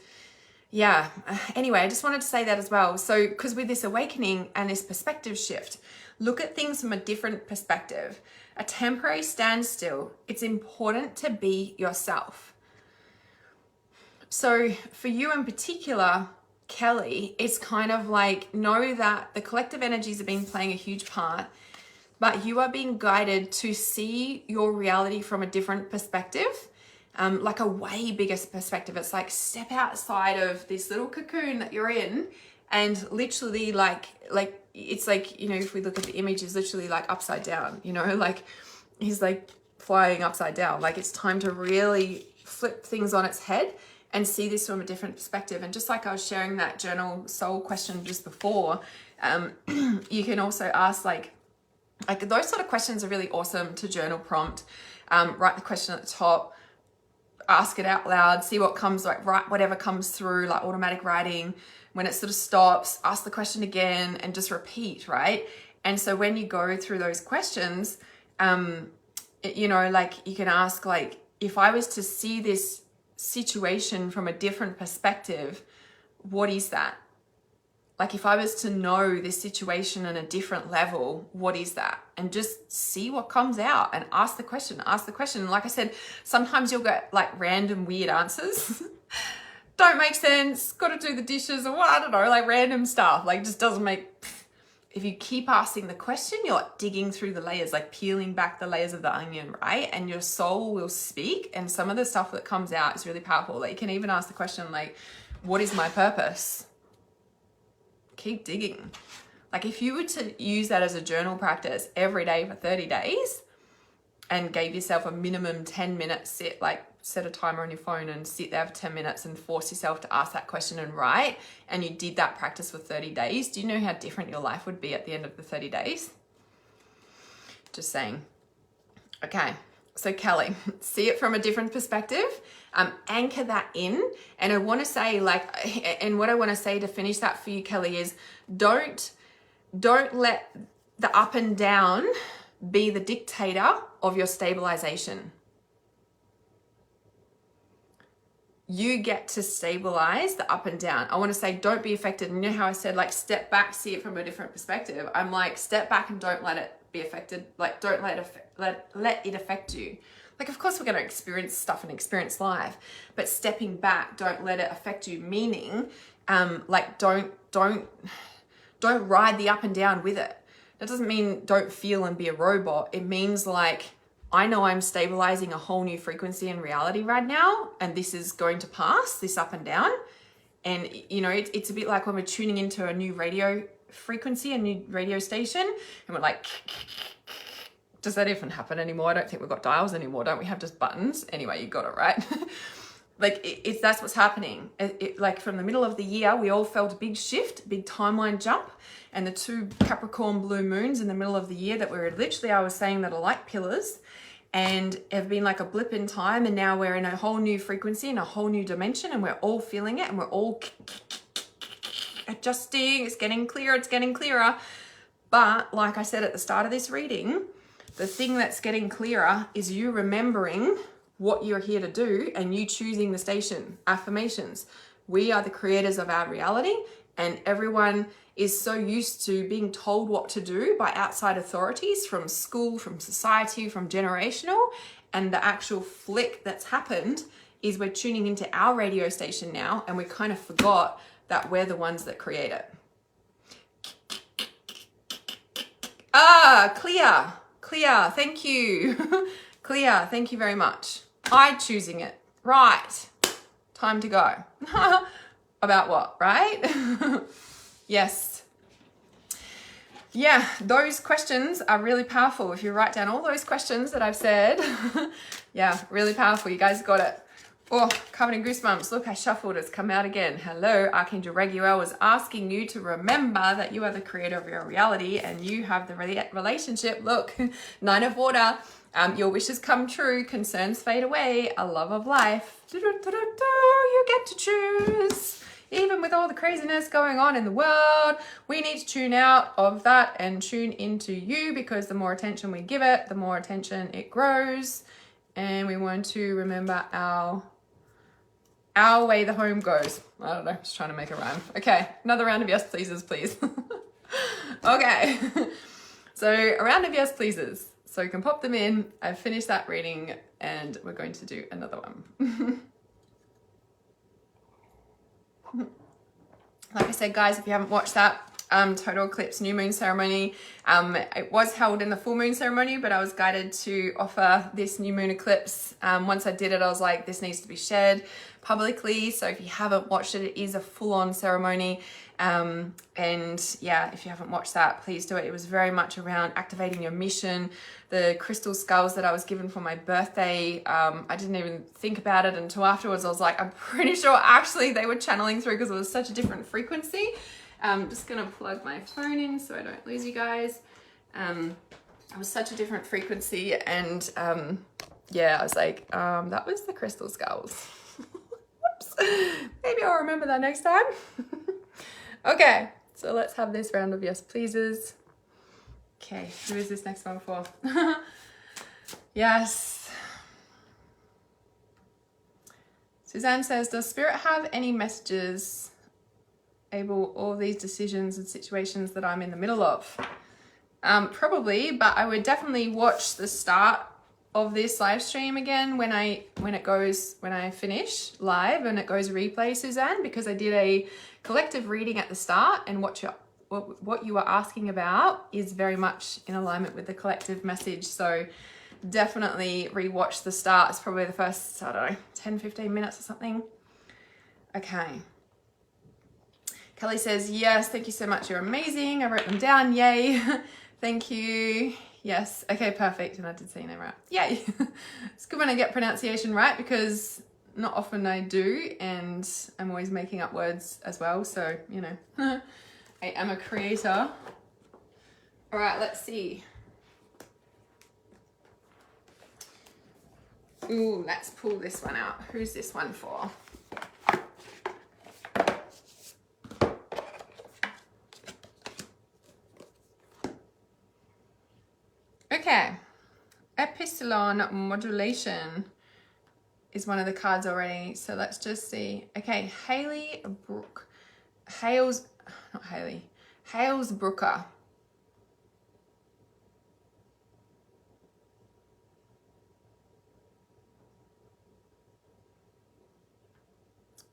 A: yeah, anyway, I just wanted to say that as well. So, because with this awakening and this perspective shift, look at things from a different perspective. A temporary standstill, it's important to be yourself. So for you in particular, Kelly, it's kind of like, know that the collective energies have been playing a huge part, but you are being guided to see your reality from a different perspective, like a way bigger perspective. It's like step outside of this little cocoon that you're in and literally like it's like, you know, if we look at the image, it's literally like upside down, you know, like he's like flying upside down. Like it's time to really flip things on its head and see this from a different perspective. And just like I was sharing that journal soul question just before, you can also ask like those sort of questions are really awesome to journal prompt. Write the question at the top, ask it out loud, see what comes, like write whatever comes through, like automatic writing. When it sort of stops, ask the question again and just repeat, right? And so when you go through those questions, you know, like you can ask like, if I was to see this situation from a different perspective, what is that? Like if I was to know this situation on a different level, what is that? And just see what comes out and ask the question. And like I said, sometimes you'll get like random weird answers. don't make sense, got to do the dishes, or I don't know, like random stuff, like just doesn't make. If you keep asking the question, you're like digging through the layers, like peeling back the layers of the onion, right? And your soul will speak, and some of the stuff that comes out is really powerful. Like you can even ask the question like, what is my purpose? Keep digging. Like if you were to use that as a journal practice every day for 30 days and gave yourself a minimum 10 minute sit, like set a timer on your phone and sit there for 10 minutes and force yourself to ask that question and write, and you did that practice for 30 days, do you know how different your life would be at the end of the 30 days? Just saying. Okay, so Kelly, see it from a different perspective, anchor that in. And I want to say and what I want to say to finish that for you, Kelly, is don't let the up and down be the dictator of your stabilization. You get to stabilize the up and down. I want to say don't be affected. And you know how I said like step back, see it from a different perspective. I'm like step back and don't let it be affected. Like don't let it affect you. Like of course we're going to experience stuff and experience life, but stepping back, don't let it affect you. Meaning, like don't ride the up and down with it. That doesn't mean don't feel and be a robot. It means like, I know I'm stabilizing a whole new frequency in reality right now, and this is going to pass, this up and down. And, you know, it's a bit like when we're tuning into a new radio frequency, a new radio station, and we're like, does that even happen anymore? I don't think we've got dials anymore. Don't we have just buttons? Anyway, you got it, right? Like, that's what's happening. Like from the middle of the year, we all felt a big shift, big timeline jump, and the 2 Capricorn blue moons in the middle of the year that were literally, I was saying that are like pillars, and have been like a blip in time, and now we're in a whole new frequency, in a whole new dimension, and we're all feeling it, and we're all adjusting. It's getting clearer. But like I said at the start of this reading, the thing that's getting clearer is you remembering what you're here to do and you choosing the station. Affirmations. We are the creators of our reality, and everyone is so used to being told what to do by outside authorities, from school, from society, from generational. And the actual flick that's happened is we're tuning into our radio station now, and we kind of forgot that we're the ones that create it. Clear, thank you. Clear, thank you very much. I choosing it. Right, time to go. About what, right? Yes. Yeah, those questions are really powerful. If you write down all those questions that I've said, yeah, really powerful. You guys got it. Oh, covered in goosebumps. Look, I shuffled. It's come out again. Hello, Archangel Raguel was asking you to remember that you are the creator of your reality and you have the relationship. Look, 9 of water. Your wishes come true. Concerns fade away. A love of life. You get to choose. Even with all the craziness going on in the world, we need to tune out of that and tune into you, because the more attention we give it, the more attention it grows. And we want to remember our way the home goes. I don't know, just trying to make a rhyme. Okay, another round of yes pleases, please. Okay, so a round of yes pleases. So you can pop them in. I've finished that reading and we're going to do another one. Like I said, guys, if you haven't watched that total eclipse new moon ceremony, it was held in the full moon ceremony, but I was guided to offer this new moon eclipse. Once I did it, I was like, this needs to be shared publicly. So if you haven't watched it, it is a full-on ceremony. And yeah, if you haven't watched that, please do it. It was very much around activating your mission. The crystal skulls that I was given for my birthday, I didn't even think about it until afterwards. I was like, I'm pretty sure actually they were channeling through because it was such a different frequency. I'm just gonna plug my phone in so I don't lose you guys. It was such a different frequency, and yeah, I was like, that was the crystal skulls. Whoops. Maybe I'll remember that next time. Okay, so let's have this round of yes pleases. Okay, who is this next one for? Yes. Suzanne says, does Spirit have any messages able all these decisions and situations that I'm in the middle of? Probably, but I would definitely watch the start of this live stream again when I finish live and it goes replay, Suzanne, because I did a collective reading at the start, and what you were asking about is very much in alignment with the collective message. So definitely rewatch the start. It's probably the first, I don't know, 10, 15 minutes or something. Okay. Kelly says, yes, thank you so much. You're amazing. I wrote them down. Yay. Thank you. Yes. Okay, perfect. And I did say your name right. Yay. It's good when I get pronunciation right, because not often I do, and I'm always making up words as well. So, you know, I am a creator. All right, let's see. Ooh, let's pull this one out. Who's this one for? Okay, epsilon modulation is one of the cards already. So let's just see. Okay, Halesbrooker.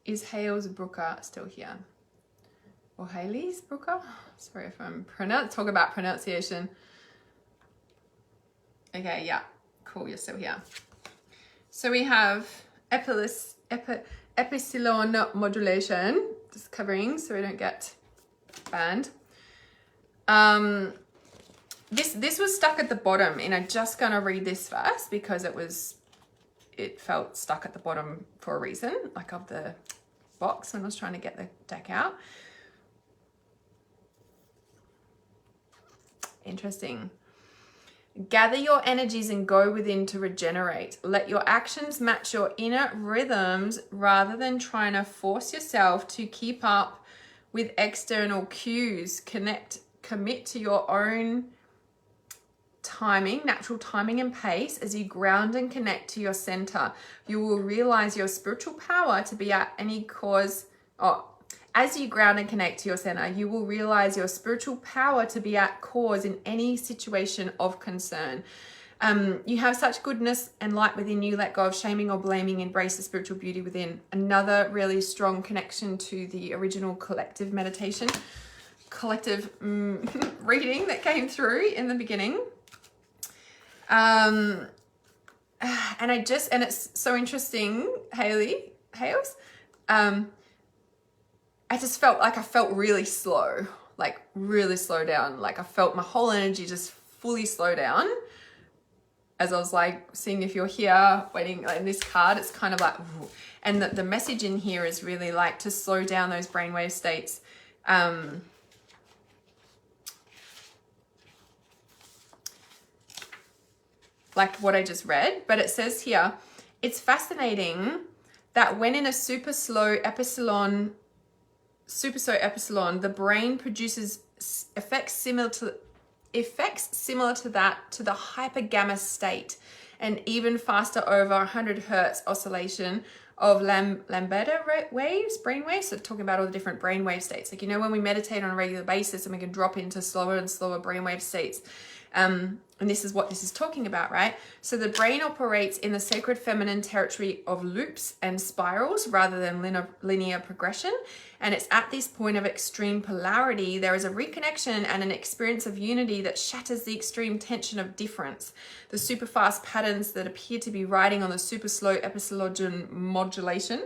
A: Is Halesbrooker still here? Or Halesbrooker? Sorry if I'm talk about pronunciation. Okay, yeah, cool, you're still here. So we have epsilon modulation, just covering so we don't get banned. This was stuck at the bottom, and I'm just gonna read this first because it felt stuck at the bottom for a reason, like of the box when I was trying to get the deck out. Interesting. Gather your energies and go within to regenerate. Let your actions match your inner rhythms rather than trying to force yourself to keep up with external cues. Commit to your own timing, natural timing and pace as you ground and connect to your center. You will realize your spiritual power to be at any cause. As you ground and connect to your center, you will realize your spiritual power to be at cause in any situation of concern. You have such goodness and light within you. Let go of shaming or blaming. Embrace the spiritual beauty within. Another really strong connection to the original collective meditation, collective reading that came through in the beginning. And it's so interesting, Hales. I just felt like I felt really slow, like really slow down. Like I felt my whole energy just fully slow down as I was like seeing if you're here waiting. Like in this card, it's kind of like, and the message in here is really like to slow down those brainwave states. Like what I just read, but it says here, it's fascinating that when in a super slow epsilon, the brain produces effects similar to that to the hyper gamma state, and even faster over 100 hertz oscillation of lambda waves, brain waves. So talking about all the different brainwave states, like, you know, when we meditate on a regular basis and we can drop into slower and slower brainwave states. And this is what this is talking about, right? So the brain operates in the sacred feminine territory of loops and spirals rather than linear progression. And it's at this point of extreme polarity, there is a reconnection and an experience of unity that shatters the extreme tension of difference. The super fast patterns that appear to be riding on the super slow epsilon modulation.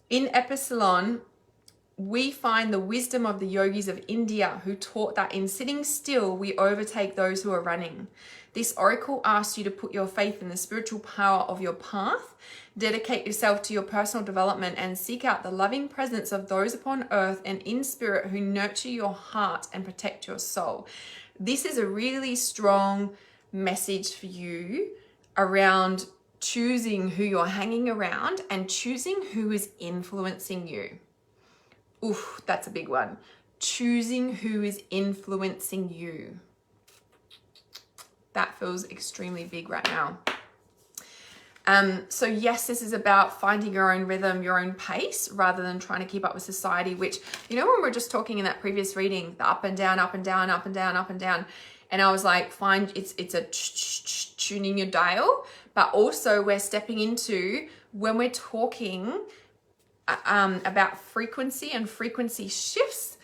A: In epsilon, we find the wisdom of the yogis of India who taught that in sitting still, we overtake those who are running. This oracle asks you to put your faith in the spiritual power of your path, dedicate yourself to your personal development, and seek out the loving presence of those upon earth and in spirit who nurture your heart and protect your soul. This is a really strong message for you around choosing who you're hanging around and choosing who is influencing you. Oof, that's a big one. Choosing who is influencing you. That feels extremely big right now. So yes, this is about finding your own rhythm, your own pace, rather than trying to keep up with society, which, you know, when we were just talking in that previous reading, the up and down, up and down, up and down, up and down, And I was like, fine, it's a tuning your dial, but also we're stepping into, when we're talking about frequency and frequency shifts,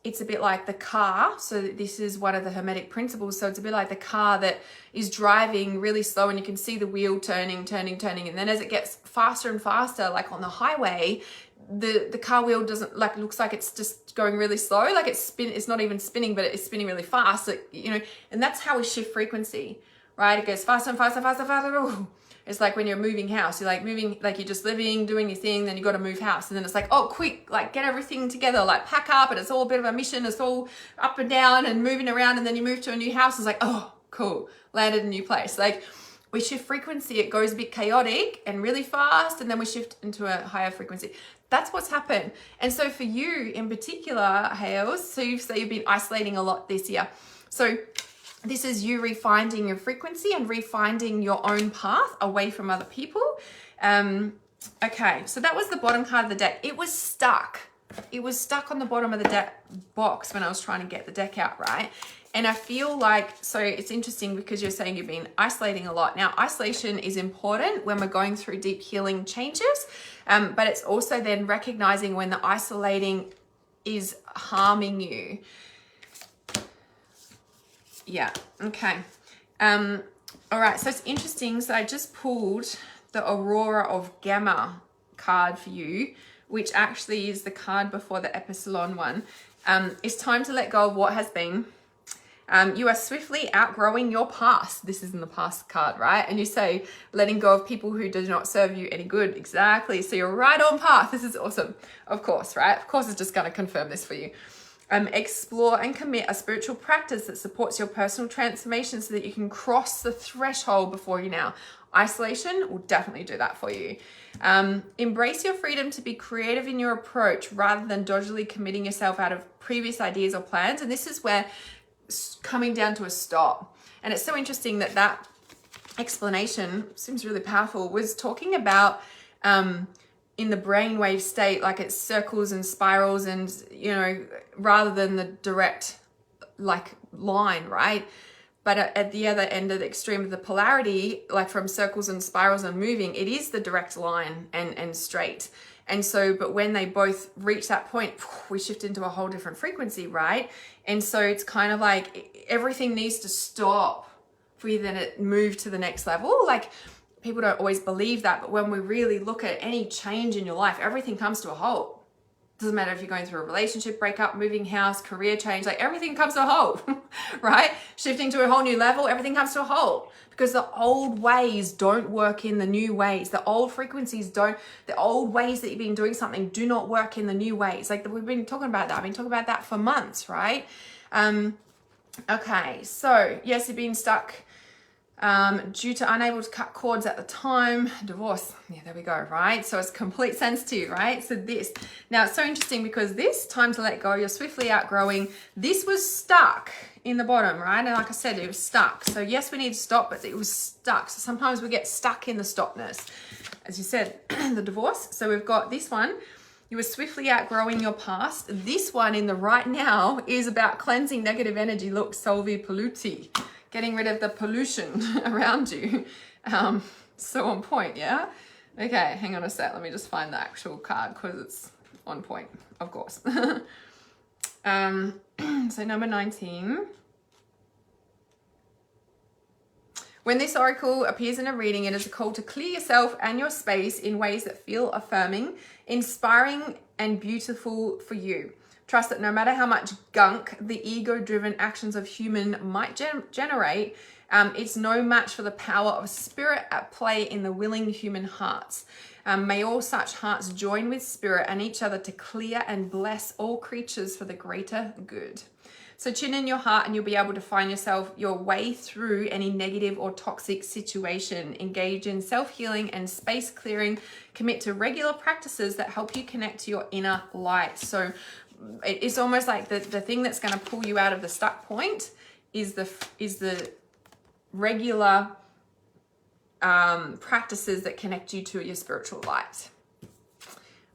A: it's a bit like the car. So this is one of the Hermetic principles. So it's a bit like the car that is driving really slow and you can see the wheel turning. And then as it gets faster and faster, like on the highway, the car wheel doesn't, like, looks like it's just going really slow. Like it's not even spinning, but it's spinning really fast. You know, and that's how we shift frequency, right? It goes faster and faster. Ooh. It's like when you're moving house, you're like moving, like you're just living, doing your thing, then you got to move house. And then it's like, oh, quick, like get everything together, like pack up. And it's all a bit of a mission. It's all up and down and moving around. And then you move to a new house. It's like, oh, cool, landed in a new place. Like we shift frequency. It goes a bit chaotic and really fast. And then we shift into a higher frequency. That's what's happened. And so for you in particular, Hales, so you've been isolating a lot this year. So this is you refinding your frequency and refinding your own path away from other people. Okay, so that was the bottom card of the deck. It was stuck. It was stuck on the bottom of the deck box when I was trying to get the deck out, right? And I feel like, so it's interesting because you're saying you've been isolating a lot. Now, isolation is important when we're going through deep healing changes, but it's also then recognizing when the isolating is harming you. Yeah, okay. All right, so it's interesting. So I just pulled the Aurora of Gamma card for you, which actually is the card before the Epsilon one. It's time to let go of what has been. You are swiftly outgrowing your past. This is in the past card, right? And you say, letting go of people who do not serve you any good. Exactly. So you're right on path. This is awesome. Of course, right? Of course, it's just going to confirm this for you. Explore and commit a spiritual practice that supports your personal transformation so that you can cross the threshold before you now. Isolation will definitely do that for you. Embrace your freedom to be creative in your approach rather than dodgily committing yourself out of previous ideas or plans. And this is where coming down to a stop. And it's so interesting that that explanation seems really powerful, was talking about in the brainwave state, like it's circles and spirals and, you know, rather than the direct like line, right? But at the other end of the extreme of the polarity, like from circles and spirals and moving, it is the direct line and straight. And so, but when they both reach that point, we shift into a whole different frequency, right? And so it's kind of like everything needs to stop for you then to move to the next level. Like people don't always believe that, but when we really look at any change in your life, everything comes to a halt. Doesn't matter if you're going through a relationship breakup, moving house, career change, like everything comes to a halt, right? Shifting to a whole new level, everything comes to a halt because the old ways don't work in the new ways. The old frequencies don't, the old ways that you've been doing something do not work in the new ways. Like we've been talking about that. I've been talking about that for months, right? Okay, so yes, you've been stuck due to unable to cut cords at the time, divorce. Yeah, there we go, right? So it's complete sense to you, right? So this, now it's so interesting because this, time to let go, you're swiftly outgrowing. This was stuck in the bottom, right? And like I said, it was stuck. So yes, we need to stop, but it was stuck. So sometimes we get stuck in the stopness. As you said, the divorce. So we've got this one. You were swiftly outgrowing your past. This one in the right now is about cleansing negative energy. Look, solvi polluti. Getting rid of the pollution around you. So on point, yeah? Okay, hang on a sec. Let me just find the actual card because it's on point, of course. So number 19. When this oracle appears in a reading, it is a call to clear yourself and your space in ways that feel affirming, inspiring, and beautiful for you. Trust that no matter how much gunk the ego-driven actions of human might generate, it's no match for the power of spirit at play in the willing human hearts. May all such hearts join with spirit and each other to clear and bless all creatures for the greater good. So tune in your heart and you'll be able to find yourself your way through any negative or toxic situation. Engage in self-healing and space clearing. Commit to regular practices that help you connect to your inner light. So it's almost like the thing that's going to pull you out of the stuck point is the regular practices that connect you to your spiritual light.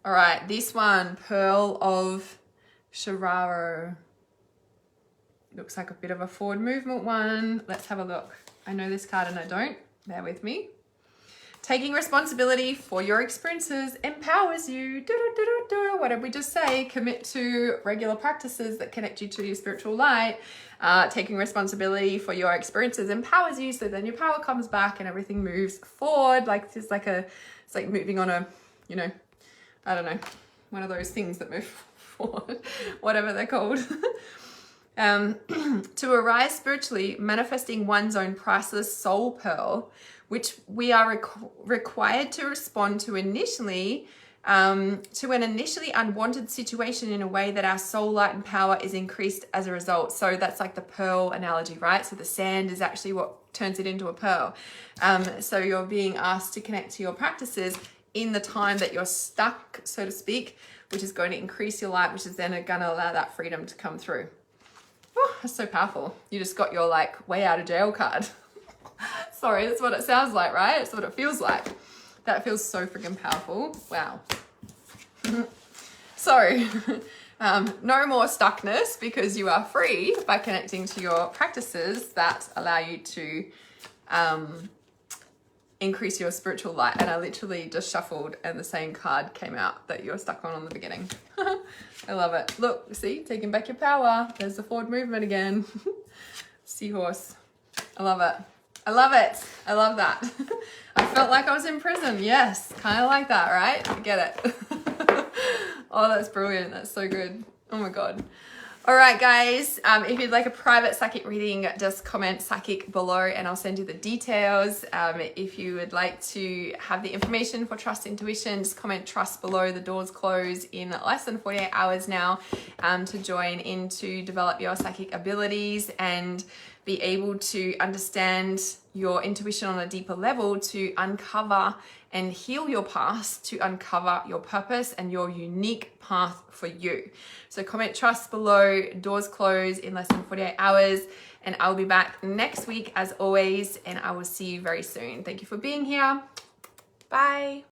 A: All right, this one, Pearl of Shararo. Looks like a bit of a forward movement one. Let's have a look. I know this card and I don't. Bear with me. Taking responsibility for your experiences empowers you. What did we just say? Commit to regular practices that connect you to your spiritual light. Taking responsibility for your experiences empowers you, so then your power comes back and everything moves forward. Like it's like moving on a, you know, I don't know, one of those things that move forward, whatever they're called. To arise spiritually, manifesting one's own priceless soul pearl, which we are required to respond to initially, to an initially unwanted situation in a way that our soul light and power is increased as a result. So that's like the pearl analogy, right? So the sand is actually what turns it into a pearl. So you're being asked to connect to your practices in the time that you're stuck, so to speak, which is going to increase your light, which is then going to allow that freedom to come through. Oh, that's so powerful. You just got your like way out of jail card. Sorry, that's what it sounds like, right? That's what it feels like. That feels so freaking powerful. Wow. So, no more stuckness, because you are free by connecting to your practices that allow you to increase your spiritual light. And I literally just shuffled and the same card came out that you were stuck on the beginning. I love it. Look, see, taking back your power. There's the forward movement again. Seahorse. I love it. I love it. I love that. I felt like I was in prison. Yes, kind of like that, right? I get it. Oh, that's brilliant. That's so good. Oh my God. All right, guys. If you'd like a private psychic reading, just comment psychic below and I'll send you the details. If you would like to have the information for Trust Intuition, just comment trust below. The doors close in less than 48 hours now to join in to develop your psychic abilities and be able to understand your intuition on a deeper level, to uncover and heal your past, to uncover your purpose and your unique path for you. So comment trust below. Doors close in less than 48 hours and I'll be back next week as always, and I will see you very soon. Thank you for being here. Bye.